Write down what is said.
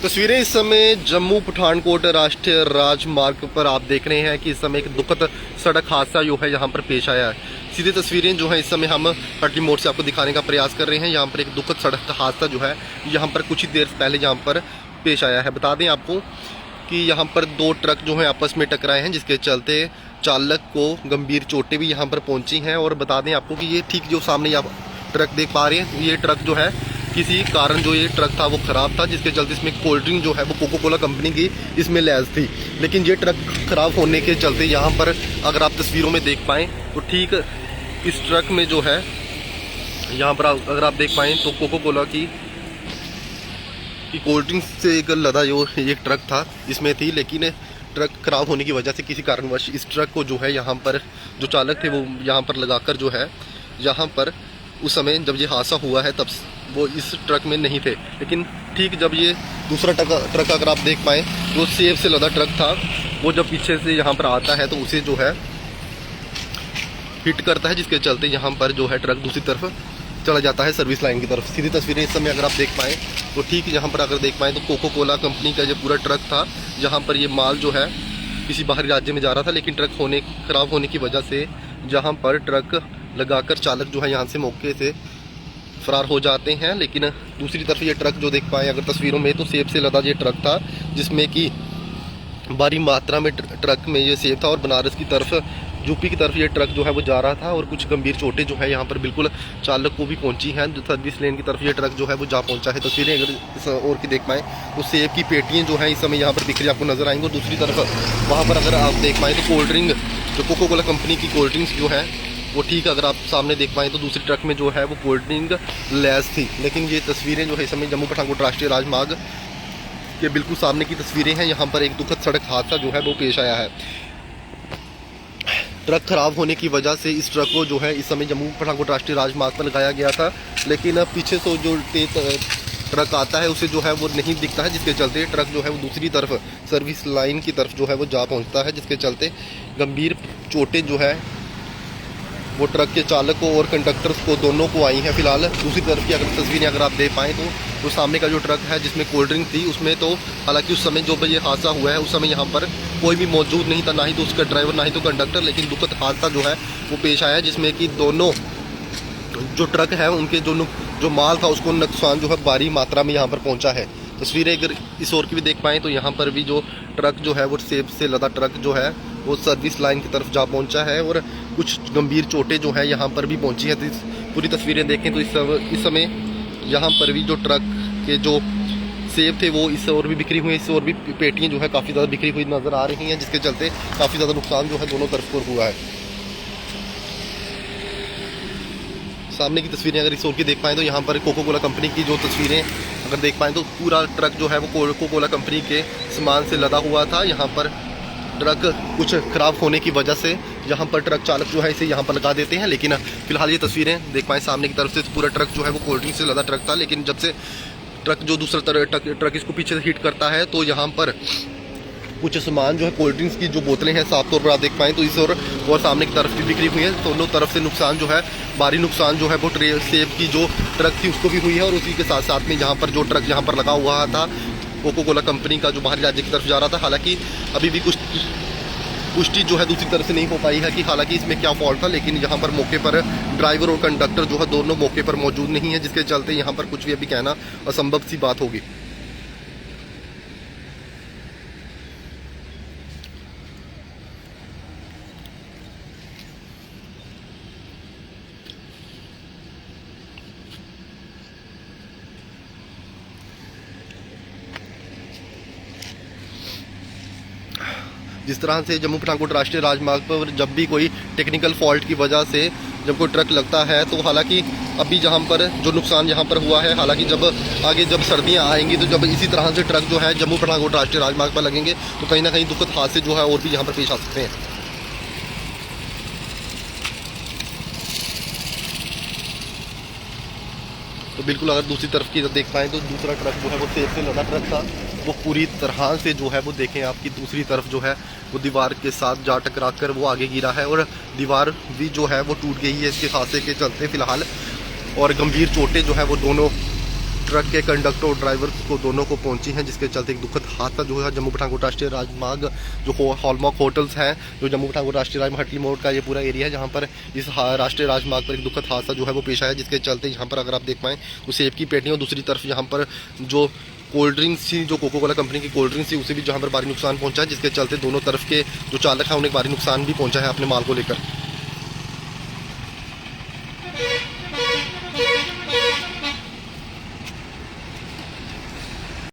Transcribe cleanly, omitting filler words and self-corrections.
तस्वीरें इस समय जम्मू पठानकोट राष्ट्रीय राजमार्ग पर आप देख रहे हैं कि इस समय एक दुखद सड़क हादसा जो है यहाँ पर पेश आया है। सीधी तस्वीरें जो है इस समय हम पटरी मोड़ से आपको दिखाने का प्रयास कर रहे हैं। यहाँ पर एक दुखद सड़क हादसा जो है यहाँ पर कुछ ही देर पहले यहाँ पर पेश आया है। बता दें आपको कि यहाँ पर दो ट्रक जो है आपस में टकराए हैं, जिसके चलते चालक को गंभीर चोटें भी यहाँ पर पहुँची हैं। और बता दें आपको कि ये ठीक जो सामने आप ट्रक देख पा रहे हैं, ये ट्रक जो है किसी कारण जो ये ट्रक था वो ख़राब था, जिसके चलते इसमें कोल्ड ड्रिंक जो है वो कोको कोला कंपनी की इसमें लैस थी। लेकिन ये ट्रक ख़राब होने के चलते यहाँ पर अगर आप तस्वीरों में देख पाएँ तो ठीक इस ट्रक में जो है यहाँ पर अगर आप देख पाएँ तो कोको कोला की कोल्ड ड्रिंक से एक लदा जो एक ट्रक था इसमें थी। लेकिन ट्रक ख़राब होने की वजह से किसी कारणवश इस ट्रक को जो है यहाँ पर जो चालक थे वो यहाँ पर लगाकर जो है यहाँ पर उस समय जब ये हादसा हुआ है तब वो इस ट्रक में नहीं थे। लेकिन ठीक जब ये दूसरा ट्रक अगर आप देख पाएँ जो सेब से लदा ट्रक था, वो जब पीछे से यहाँ पर आता है तो उसे जो है हिट करता है, जिसके चलते यहाँ पर जो है ट्रक दूसरी तरफ चला जाता है सर्विस लाइन की तरफ। सीधी तस्वीरें इस समय अगर आप देख पाएँ तो ठीक यहाँ पर अगर देख पाएँ तो कोको कोला कंपनी का जो पूरा ट्रक था, जहाँ पर ये माल जो है किसी बाहरी राज्य में जा रहा था। लेकिन ट्रक ख़राब होने की वजह से जहाँ पर ट्रक लगाकर चालक जो है यहाँ से मौके से फरार हो जाते हैं। लेकिन दूसरी तरफ ये ट्रक जो देख पाएँ अगर तस्वीरों में तो सेब से लदा ये ट्रक था, जिसमें कि भारी मात्रा में ट्रक में ये सेब था और बनारस की तरफ यूपी की तरफ ये ट्रक जो है वो जा रहा था। और कुछ गंभीर चोटें जो है यहाँ पर बिल्कुल चालक को भी पहुंची हैं। जो सर्विस लेन की तरफ ये ट्रक जो है वो जा पहुंचा है। तस्वीरें अगर इस और की देख पाएँ तो सेब की पेटियाँ जो हैं इस समय यहाँ पर बिखरी आपको नजर आएंगी। और दूसरी तरफ वहाँ पर अगर आप देख पाएँ तो कोल्ड ड्रिंक जो कोको कोला कंपनी की कोल्ड ड्रिंक्स जो है वो ठीक अगर आप सामने देख पाएँ तो दूसरी ट्रक में जो है वो कोल्ड ड्रिंक लैस थी। लेकिन ये तस्वीरें जो है इस समय जम्मू पठानकोट राष्ट्रीय राजमार्ग के बिल्कुल सामने की तस्वीरें हैं। यहाँ पर एक दुखद सड़क हादसा जो है वो पेश आया है। ट्रक खराब होने की वजह से इस ट्रक को जो है इस समय जम्मू पठानकोट राष्ट्रीय राजमार्ग पर लगाया गया था। लेकिन पीछे से जो ट्रक आता है उसे जो है वो नहीं दिखता है, जिसके चलते ट्रक जो है वो दूसरी तरफ सर्विस लाइन की तरफ जो है वो जा पहुंचता है, जिसके चलते गंभीर चोटें जो है वो ट्रक के चालक को और कंडक्टर को दोनों को आई हैं। फिलहाल दूसरी तरफ की अगर तस्वीरें अगर आप देख पाएँ तो सामने का जो ट्रक है जिसमें कोल्ड ड्रिंक थी उसमें तो हालांकि उस समय जो ये हादसा हुआ है उस समय यहाँ पर कोई भी मौजूद नहीं था, ना ही तो उसका ड्राइवर ना ही तो कंडक्टर। लेकिन दुखद हादसा जो है वो पेश आया, जिसमें कि दोनों जो ट्रक है उनके जो माल था उसको नुकसान जो है भारी मात्रा में यहाँ पर पहुँचा है। तस्वीरें अगर इस ओर की भी देख पाएँ तो यहाँ पर भी जो ट्रक जो है वो सेब से लदा ट्रक जो है वो सर्विस लाइन की तरफ जा पहुंचा है और कुछ गंभीर चोटें जो है यहाँ पर भी पहुंची है। तो पूरी तस्वीरें देखें तो इस समय यहाँ पर भी जो ट्रक के जो सेब थे वो इस ओर भी बिखरी हुई है, इस ओर भी पेटियाँ जो है काफ़ी ज़्यादा बिखरी हुई नज़र आ रही हैं, जिसके चलते काफ़ी ज़्यादा नुकसान जो है दोनों तरफ को हुआ है। सामने की तस्वीरें अगर इस ओर की देख पाएँ तो यहाँ पर कोको कोला कंपनी की जो तस्वीरें अगर देख पाएँ तो पूरा ट्रक जो है वो कोको कोला कंपनी के सामान से लदा हुआ था। यहाँ पर ट्रक कुछ ख़राब होने की वजह से यहाँ पर ट्रक चालक जो है इसे यहाँ पर लगा देते हैं। लेकिन फिलहाल ये तस्वीरें देख पाएँ सामने की तरफ से पूरा ट्रक जो है वो कोल्ड ड्रिंक से लदा ट्रक था। लेकिन जब से ट्रक जो दूसरा ट्रक इसको पीछे से हिट करता है तो यहाँ पर कुछ सामान जो है कोल्ड ड्रिंक्स की जो बोतलें हैं साफ तौर पर आप देख पाएँ तो इस और सामने की तरफ भी बिक्री हुई है। दोनों तरफ से नुकसान जो है भारी नुकसान जो है वो सेब की जो ट्रक थी उसको भी हुई है। और उसी के साथ साथ में यहाँ पर जो ट्रक यहाँ पर लगा हुआ था कोको कोला कंपनी का जो बाहरी राज्य की तरफ जा रहा था, हालांकि अभी भी कुछ पुष्टि जो है दूसरी तरफ से नहीं हो पाई है कि हालांकि इसमें क्या फॉल्ट था। लेकिन यहाँ पर मौके पर ड्राइवर और कंडक्टर जो है दोनों मौके पर मौजूद नहीं है, जिसके चलते यहाँ पर कुछ भी अभी कहना असंभव सी बात होगी। जिस तरह से जम्मू पठानकोट राष्ट्रीय राजमार्ग पर जब भी कोई टेक्निकल फॉल्ट की वजह से जब कोई ट्रक लगता है तो हालांकि अभी जहां पर जो नुकसान यहाँ पर हुआ है, हालांकि जब आगे जब सर्दियां आएंगी तो जब इसी तरह से ट्रक जो है जम्मू पठानकोट राष्ट्रीय राजमार्ग पर लगेंगे तो कहीं ना कहीं दुखद हादसे जो है और भी यहाँ पर पेश आ सकते हैं। तो बिल्कुल अगर दूसरी तरफ की देख पाएँ तो दूसरा ट्रक जो है वो सेब से लदा ट्रक था, वो पूरी तरह से जो है वो देखें आपकी दूसरी तरफ जो है वो दीवार के साथ जा टकरा कर वो आगे गिरा है और दीवार भी जो है वो टूट गई है इसके हादसे के चलते फिलहाल। और गंभीर चोटें जो है वो दोनों ट्रक के कंडक्टर और ड्राइवर को दोनों को पहुंची हैं, जिसके चलते एक दुखद हादसा जो है जम्मू पठानकोट राष्ट्रीय राजमार्ग जो हॉलमार्क होटल्स हैं, जो जम्मू पठानकोट राष्ट्रीय राजमार्ग हटली मोड़ का ये पूरा एरिया है, जहाँ पर इस राष्ट्रीय राजमार्ग पर एक दुखद हादसा जो है वो पेश आया, जिसके चलते यहाँ पर अगर आप देख पाएँ तो सेब की पेटियाँ और दूसरी तरफ यहाँ पर जो कोल्ड ड्रिंक्स थी, जो कोको कोला कंपनी की कोल्ड ड्रिंक्स थी, उसे भी जहाँ पर भारी नुकसान पहुंचा है, जिसके चलते दोनों तरफ के जो चालक हैं उन्हें भारी नुकसान भी पहुंचा है अपने माल को लेकर।